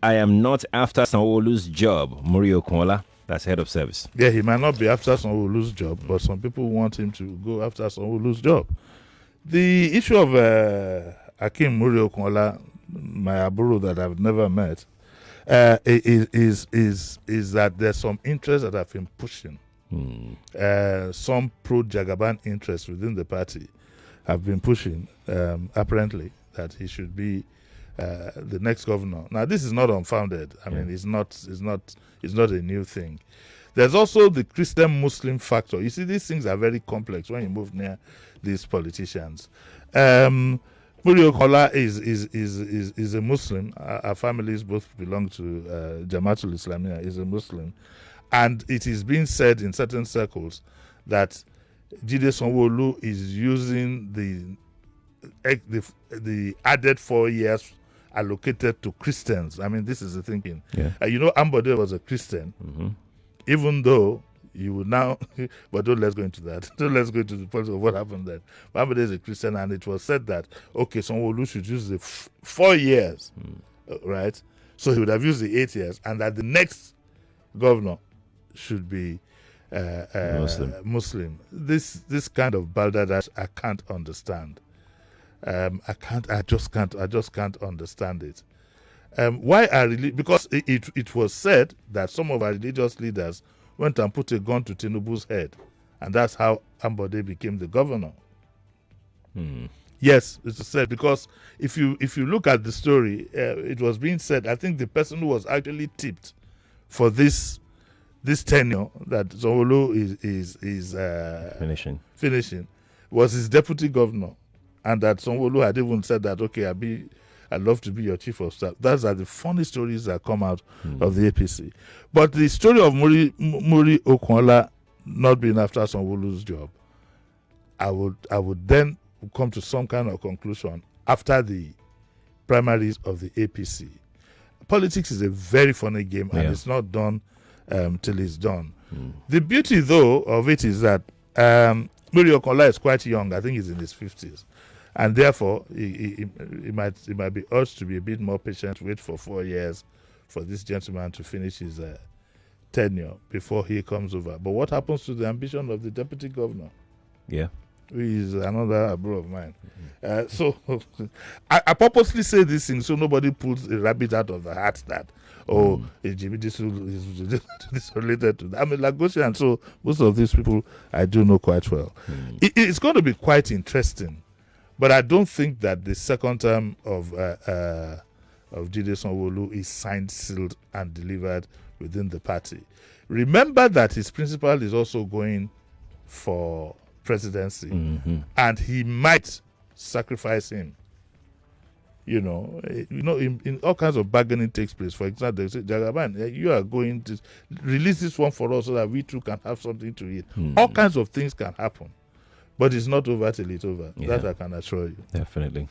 I am not after Sanwo-Olu's job. Muri-Okunola, that's head of service. Yeah, he might not be after Sanwo-Olu's job, but some people want him to go after Sanwo-Olu's job. The issue of Akim Muri-Okunola, my aburo that I've never met, is that there's some interest that have been pushing. Some pro-Jagaban interests within the party have been pushing, apparently, that he should be the next governor. Now, this is not unfounded. I mean, it's not a new thing. There's also the Christian-Muslim factor. You see, these things are very complex when you move near these politicians. Muri-Okunola is a Muslim. Our families both belong to Jamaatul Islamiyah. Is a Muslim, and it is being said in certain circles that Jide Sanwo-Olu is using the added 4 years allocated to Christians. I mean, this is the thinking. Ambode was a Christian, even though you would now, but let's go into that. Let's go into the point of what happened then. Ambode is a Christian, and it was said that, okay, Sanwo-Olu should use the 4 years, right? So he would have used the 8 years, and that the next governor should be Muslim. This kind of balderdash I can't understand. I just can't understand it. Because it was said that some of our religious leaders went and put a gun to Tinubu's head, and that's how Ambode became the governor. Yes, it's said, because if you look at the story, it was being said, I think the person who was actually tipped for this tenure that Sanwo-Olu is finishing was his deputy governor. And that Sanwo-Olu had even said that, okay, I'd love to be your chief of staff. Those are the funny stories that come out of the APC. But the story of Muri-Okunola not being after Sanwo-Olu's job, I would then come to some kind of conclusion after the primaries of the APC. Politics is a very funny game, and it's not done till it's done. The beauty, though, of it is that Muri-Okunola is quite young. I think he's in his 50s. And therefore, he might be urged to be a bit more patient, wait for 4 years for this gentleman to finish his tenure before he comes over. But what happens to the ambition of the deputy governor? Yeah. Who is another bro of mine. So I purposely say these things so nobody pulls a rabbit out of the hat that, Jimi Disu is related to that. I'm a Lagosian, so most of these people I do know quite well. It's going to be quite interesting. But I don't think that the second term of Jide Sanwo-Olu is signed, sealed, and delivered within the party. Remember that his principal is also going for presidency, and he might sacrifice him. In all kinds of bargaining takes place. For example, they say, Jagaban, you are going to release this one for us so that we too can have something to eat. All kinds of things can happen. But it's not over till it's over. That I can assure you. Definitely.